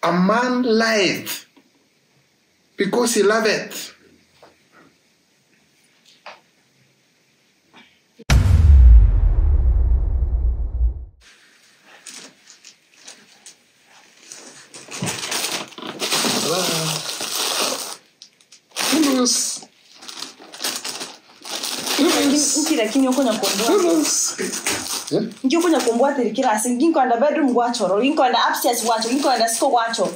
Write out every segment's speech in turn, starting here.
A man lieth because he loveth. Nkira kinyo konya kombo. Nkyo konya kombo atirikira singinko anda bedroom gwachoro, inko anda upstairs wacho, inko anda siko wacho.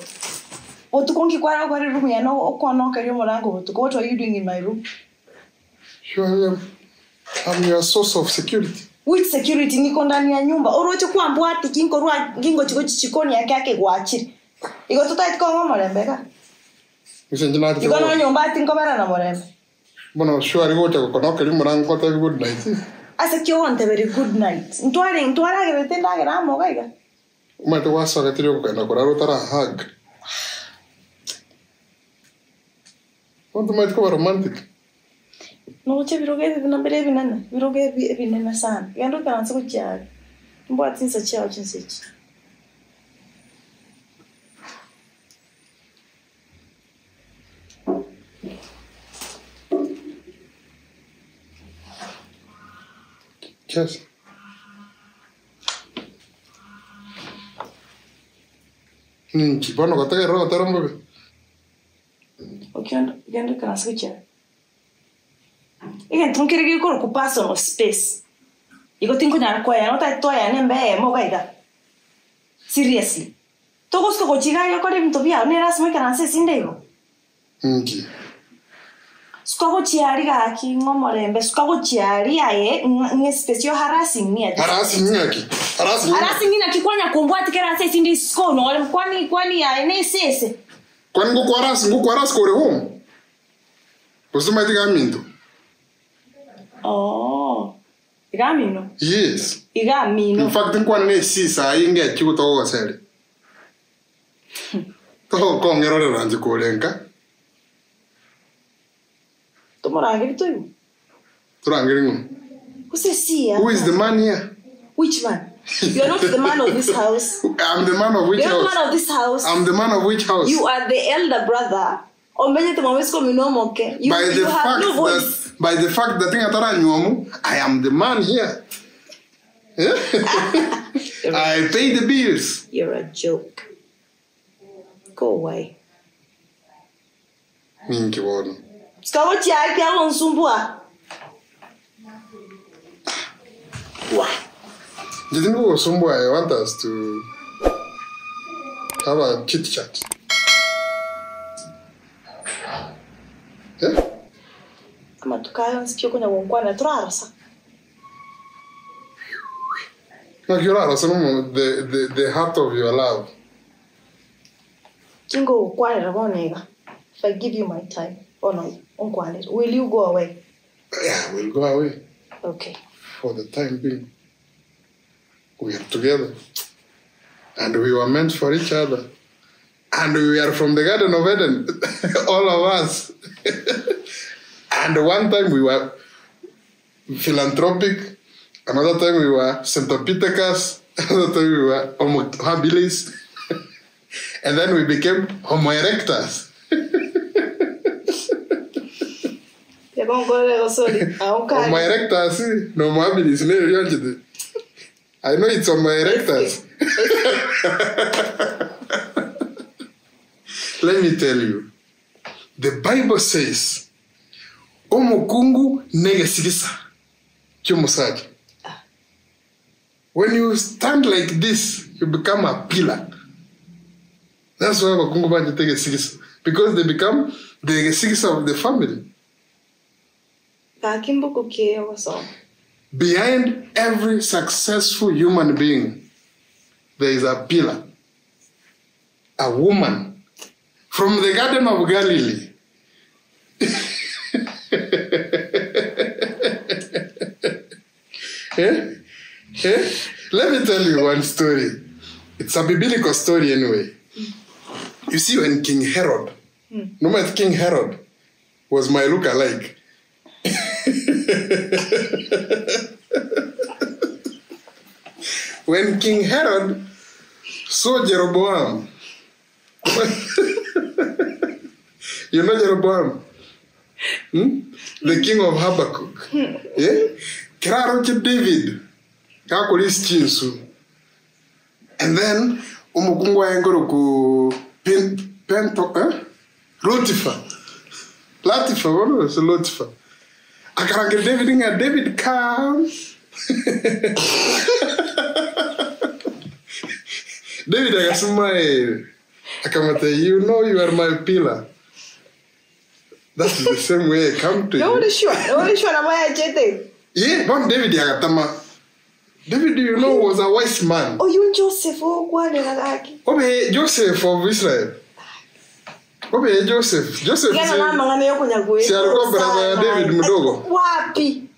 Otukongi kwa room ya no okono kariyo murango otuko. What are you doing in my room? Sure, I'm your source of security. Which security niko ndani ya nyumba? Orocho kwa mbwati kinko ruwa gingo chikoni yake gwachiri. Iko tutai tiko ngomolembeka. Iko no nyumba tinko bara na molembe. Bueno, sure, go to Konoka, Murango, good night. I said, you want a very good night. Ntwara getenda geramo gaiga. Umate wasa gatiro kana koraro tara hug. Want to make romantic? No, che viroge na bere binana. Viroge binana sana. Yando kana so cha. Mbwa tinsa cha chinsechi. Yes. Bueno, que te roba, te rompe. Okiondo kana switcher. Ega tron kere ko ocupar no space. Iko tinko na kwa ya nota toya nembe mo gaida. Seriously. Togos ko chiga yo kore mtobia ne ras mo kana se sindego. Scogo chiari gaki ngomorembe scogo chiari aye nge special harassing ni ati harassing ni akikwanya kombwati kera sasa ndi sco no kwani ya ne sese kwani ngo kwaras kore home posema tigaminto igamino yes igamino in fact kwani ne sisa inge chikutogo sele to ko ngero ranzi kolenka Tomorangiri to you. Who says here? Who is the man here? Which man? You are not the man of this house. I'm the man of which house? You are the man of this house. I'm the man of which house? You are the elder brother. By the fact that I am the man here. I pay the bills. You're a joke. Go away. Minki wono. Scawo chiari pia onsumbua. What? Didn't go somewhere. I want us to have a chit chat. Yeah? Kama tukayo nsikio kwenye wongwana turarasa. The heart of your love. Kingo ukwale rabonega. If I give you my time, oh no, unkwale. Will you go away? Yeah, we'll go away. Okay. For the time being. We are together. And we were meant for each other. And we are from the Garden of Eden. All of us. And one time we were philanthropic. Another time we were Centropithecus. Another time we were Homo habilis. And then we became Homo erectus. Homo erectus, no Homo habilis. I know it's Homo erectus. Let me tell you. The Bible says, Omo kungu negesigisa. Chomosaji. When you stand like this, you become a pillar. That's why Wakungu Baji take a sigisa. Because they become the sigisa of the family. Behind every successful human being, there is a pillar. A woman. From the Garden of Galilee. Let me tell you one story. It's a biblical story anyway. You see, when King Herod, no matter King Herod, was my look-alike. When King Herod saw Jeroboam You know Jeroboam? The king of Habakkuk. Yeah? Kiraroche David. Kakulis chinsu. And then umukungwa engoro ku Latifa, what was Latifa? Akarange David inga David come. David akasema akamata, you know you are my pillar. That's the same way I come to you. No, sure na maya jete. Yeah, but David akatama. David, you know, was a wise man. Oh, you Joseph, oh, what Obe Joseph of Israel. Obe Joseph. Joseph. Yana na mangane yoko nyagwe. Si alikuwa brother David mdogo. Wapi?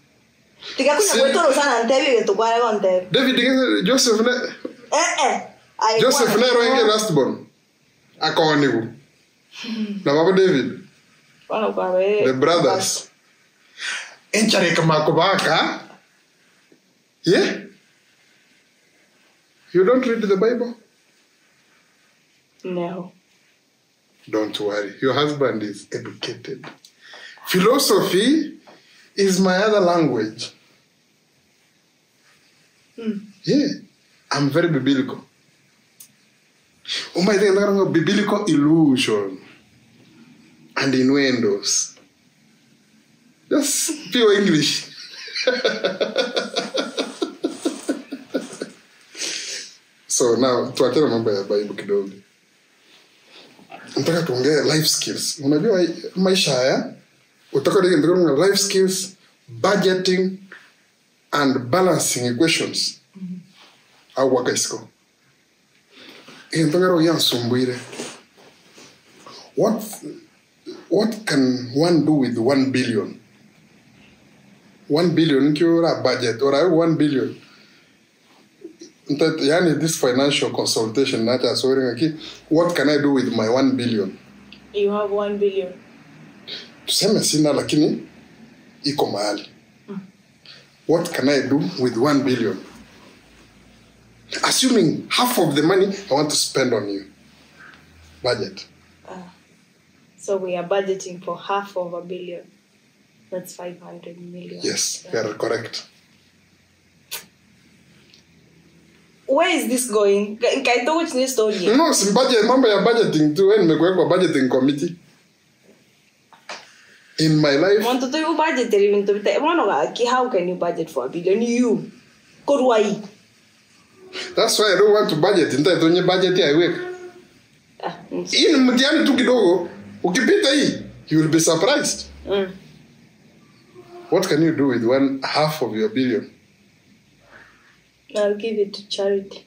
Tika kunya kwetoro sana ntebi yetu kwa leo ntebi. David Joseph ne. Joseph ne roenge last born. Akawanigu. Na baba David. The brothers. Enchare kama kubaka. Yeah? You don't read the Bible? No. Don't worry. Your husband is educated. Philosophy is my other language. Yeah. I'm very biblical. My thing is biblical illusion and innuendos. Just pure English. So now, tuachane mambo ya Bible kidogo. Nataka tuongee life skills. Unajua maisha haya, utaka life skills, budgeting and balancing equations. Au wakaisiko. Nataka yansumbuire. What can one do with 1 billion? 1 billion a budget or 1 billion. This financial consultation, what can I do with my 1 billion? You have 1 billion. Tuseme sina lakini iko mahali. What can I do with 1 billion? Assuming half of the money I want to spend on you. Budget. So we are budgeting for half of 1 billion. That's 500 million. Yes, you are correct. Where is this going? Can you which story? No, it's budget. Mambo ya budgeting too. When nimekuwa budgeting committee in my life. Want to do you budget even to how can you budget for 1 billion? You Kodwai. That's why I don't want to budget. Nta tonye budget ya work. In mtiani tu kidogo, ukipita hii, you will be surprised. What can you do with half of your billion? I'll give it to charity.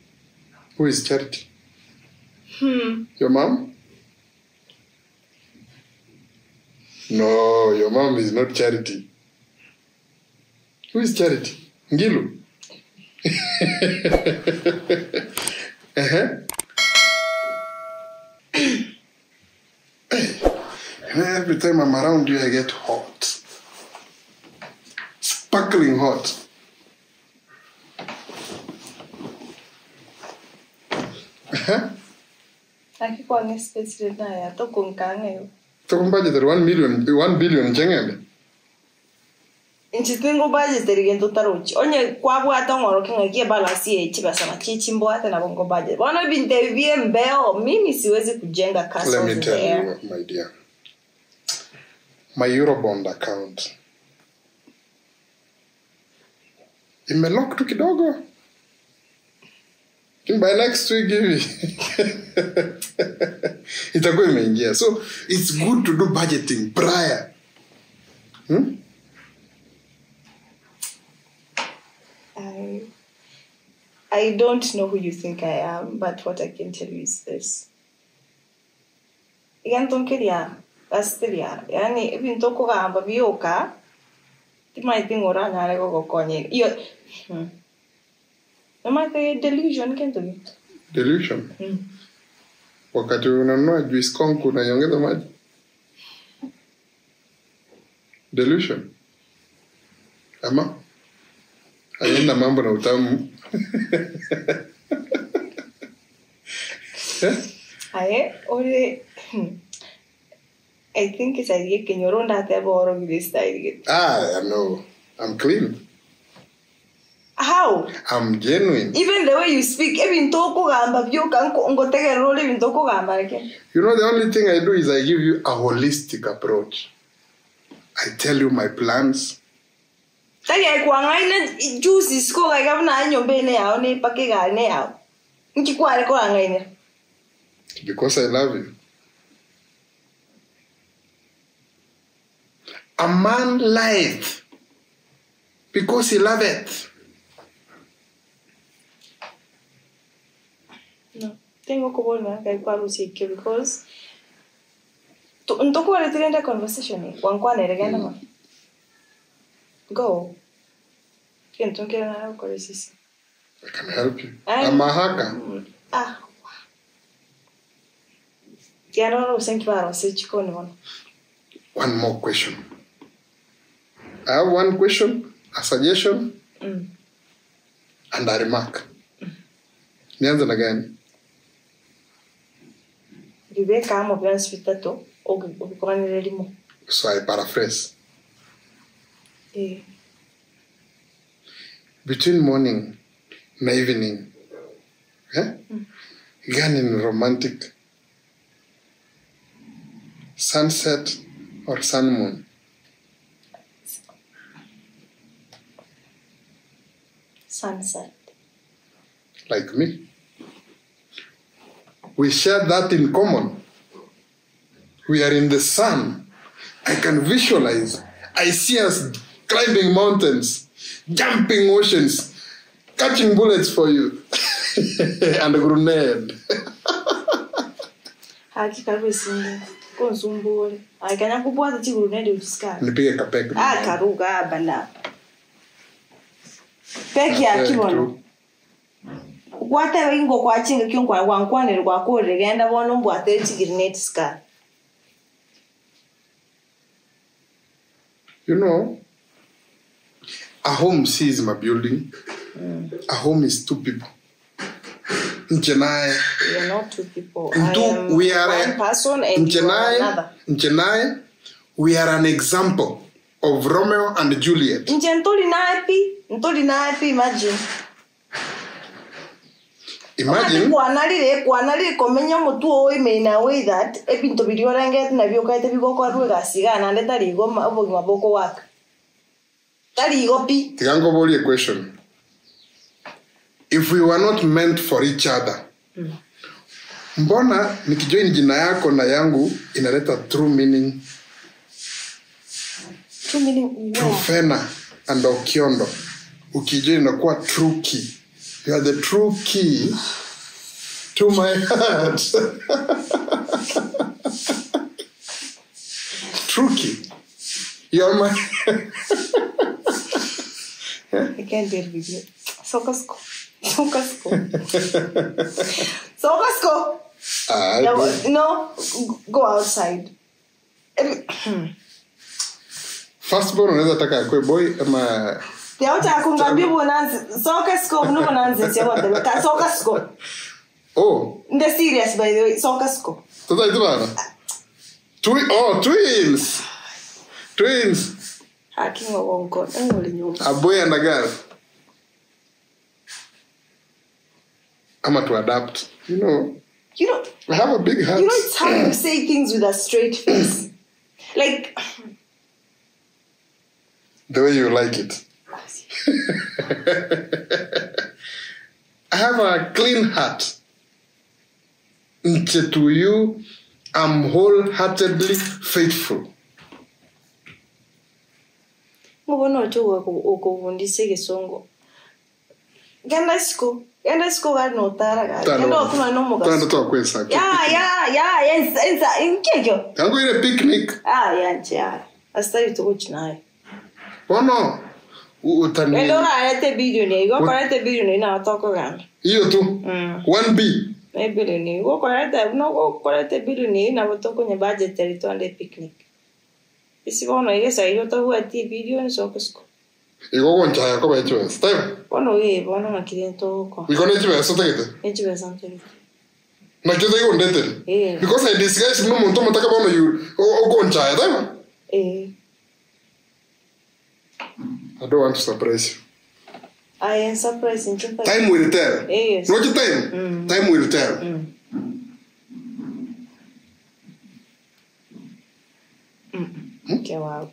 Who is Charity? Your mom? No, your mom is not Charity. Who is Charity? Ngilu? Every time I'm around you, I get hot. Sparkling hot. Akikuwa ni space na ya to kunkanga yo. To budget 1 billion jengende. Nchitingo budget rigendo tarochi. Onye kwabwa atongoro kinga balance ye chibasa na chichimbo hata na bongo budget. Wana binte vie mbeo mimi siwezi kujenga castle. Let me tell you, my dear. My Eurobond account. Imelock tu kidogo. By next week, itakuwa imeingia. So it's good to do budgeting prior. I don't know who you think I am, but what I can tell you is this. Igantonkeria, asteria. Yani even toko gamba bioka. Timaitingora ngare go konye. Iyo. Delusion kento. Delusion. Wakati unanunua juice konku na yongeza maji. Delusion. Ama haina mambo na utamu. I think it's a can you run that ever this style. I know. I'm clean. How? I'm genuine. Even the way you speak, even toko gamba, you can go take a role even toko gamba again. You know, the only thing I do is I give you a holistic approach. I tell you my plans. Juice is go like I'm not your bene out, ne pakiga now. Because I love you. A man lieth because he loveth. No, tengo que volver a que because un toco de tener conversation go. ¿Quién tú quieres hablar con eso? I can help you. I'm a hacker. Ya no lo sé claro, sé chico no. One more question. I have one question, a suggestion, and a remark. Nianza again. So I paraphrase. Between morning and evening, again romantic, sunset or sun moon. Sunset. Like me. We share that in common. We are in the sun. I can visualize. I see us climbing mountains, jumping oceans, catching bullets for you, and a grenade. Nipige kapeke. Karuga bana. Peki ya kibono. Whatever ingo kwa chinga kyongwa wankwane kwa kore genda bono mbwate grenade ska. You know, a home sees my building. A home is two people. In Chennai, we are not two people. We are one person and you are another. In Chennai, we are an example of Romeo and Juliet. Imagine. Imagine. Komenya mutu owe mena way that ebinto biriorange na byokaite bigoko arwega sigana ndetari go maboko waka. Tari go pi. Tigango boli a question. If we were not meant for each other, mbona nikijoin jina yako na yangu inaleta true meaning? True meaning? True Fena and Okiondo. Ukijoin inakuwa true key. You are the true key to my heart. True key. You are my... I can't deal with you. Sokasko. No, go outside. Firstborn unaweza taka akwe boy ama Yaota kungambia bonanza sokasko no bonanza sio wata sokasko. Oh. The serious by the way sokasko. Tota itubana. Twins. Twins. Hacking wonko ngoli nyuma. A boy and a girl. I'm to adapt. You know, I have a big heart. You know, it's hard to say things with a straight face. Like... The way you like it. I have a clean heart. To you, I'm wholeheartedly faithful. Ngobono cho ukuvundise gesongo. Genda school ga no tara. Genda kuna no moga. Tanda to kwesa. Yes, inkekyo. Tango ile picnic. Yeah. Hasta you to watch now. Oh no. Utani. Elora alete video ni. Go korete video ni na toko ganda. Hiyo tu. 1B. Maybe ni. Go korete video ni na botoko nye budget territory picnic. Isi bono igesa hiyo to huati video ni sokosko. Igo goncha yako becho. Steve. Bono makidento ko. Igo nechi beso tegete. Nechi beso tegete. Na kitu hiyo ndete. Because I disguise no muntu mtaka bana you ogoncha ya dama. I don't want to surprise you. I am surprising. Time will tell. Yes. No time. Time will tell. Okay, wow.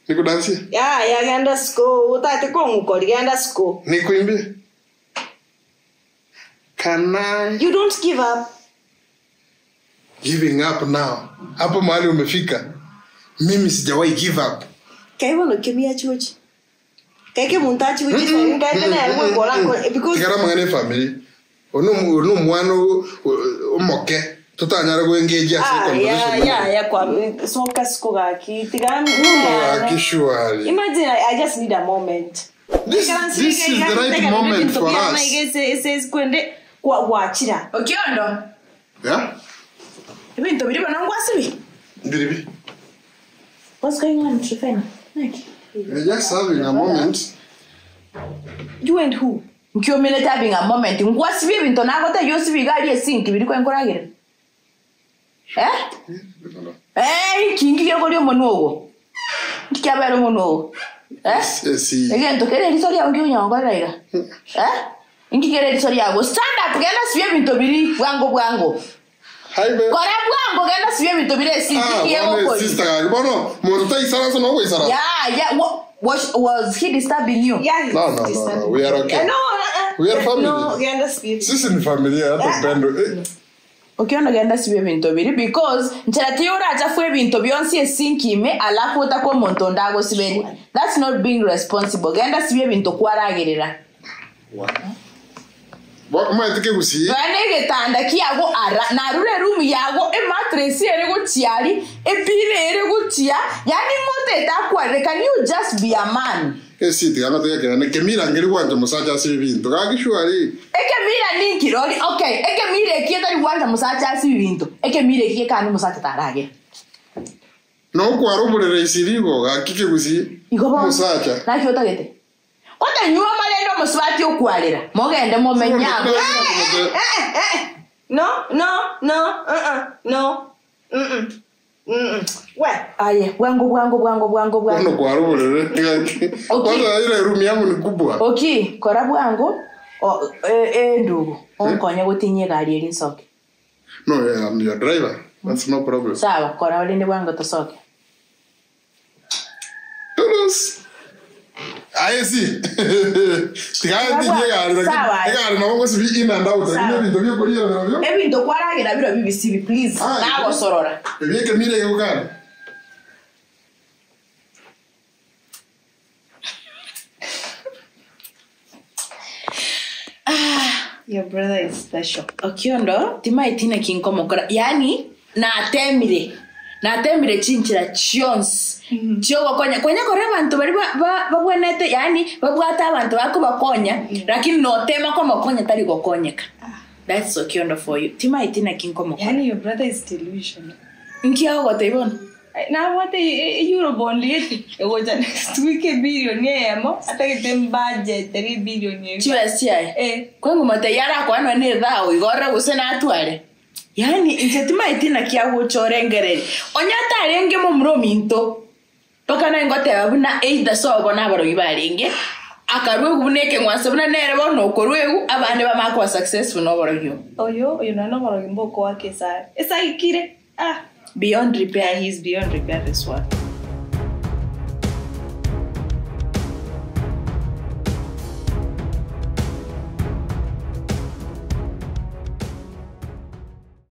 Niko dansi? Ya ganda school. Utate kongu kodi ganda school. Niko imbi? Can I? You don't give up. Giving up now. Hapo mahali umefika. Mimi sijawahi give up. Kaiwa no kemia chuchi. Kaike muntachi which is kaike na alwe golango because Tigara mangane family. Ono mwano umoke. Tutanyara go engage as conversation. Yeah, kwa soka skoga ki tigara Actually. Imagine I just need a moment. This is the right moment for us. It says kwende kwa wachira. Okiondo. Yeah? Ibintu biri banangwa sibi. Biribi. What's going on, Trifena? We're just having a moment. You and who? Nkiomele having a moment. Ngwa sibi bintu nagote yo sibi gali esinki biri kwa nkoragire. Kingi yogolyo monogo. Nkiyabero monogo. Si. Again, to kere risori ya ngiyo nyangoraiga. Nkikere risori ya go stand up genda sibi bintu biri bwango. Hi babe. Kora bwango genda sibi bintu biri esinki yego. Sister, bono, monta isara so no isara. Yeah. Was he disturbing you? Yeah. No. We are okay. No. We are family. No, genda sibi. Sisi ni familia hata pendo. Okiondo genda sibi bintu biri because ncherati yora achafwe bintu byonsi esinkime alafu utako monto ndago siberi. That's not being responsible. Genda sibi bintu kwaragerera. Mwatike gusi. Bane getanda kiago ara na rure room yago mattress ere gotiari epile ere gotia yani mote takware. Can you just be a man? Esi tigana tega ne kemira ngiri kwanje musacha sibi bintu gagishwari. Ekemira ninkirori okay ekemire kietari kwanje musacha sibi bintu ekemire kie kandi musacha tarage. No kwarubulere isirigo gakike gusi. Musacha. Na kiotagete. Ote nyuma malendo muswati okwarira. Mogende momenyago. No. Aye, bwango. Ono kwarubulere. Kwanza ile room yangu ni kubwa. Okay, kora bwango. Ndugu. Onkonya gutinye gari eri nsoke. No, I'm your driver. That's no problem. Sawa, kora olinde bwango tosoke. Todos. Aye si. Tigaya tinye gari na wango sibi in and out. Ile bintu byo koriya na byo. Ebintu kwaragira biro BBC please. Nago sorora. Ebiye kemire yo kana. Your brother is special. Okiondo, timaitina kinkomokora. Yani natemire chinchira chions. Chiogo konya kore bantu bari babwenete yani babwata abantu bako bakonya lakini no tema komo konya tari gokonyeka. That's Okiondo for you. Timaitina kinkomokora. Yani your brother is delusional. Nkiago tebona. Now what Eurobond yeti egoja next week billionaire mo atakete budget 3 billion. Chiwesiae. Kwangu matayara kwa ano ne dhao igora gusena atware. Yani inchetima itina kiago chorengereri. Onyata arenge mo mrominto. Toka na ngote abuna either so bona baro ibarenge. Akarwe kubuneke ngwase buna nere bono korwegu abande bamakwa successful no baro yo. Oyo no baro mboko wake sa. Esa ikire. Beyond repair, he's beyond repair this one.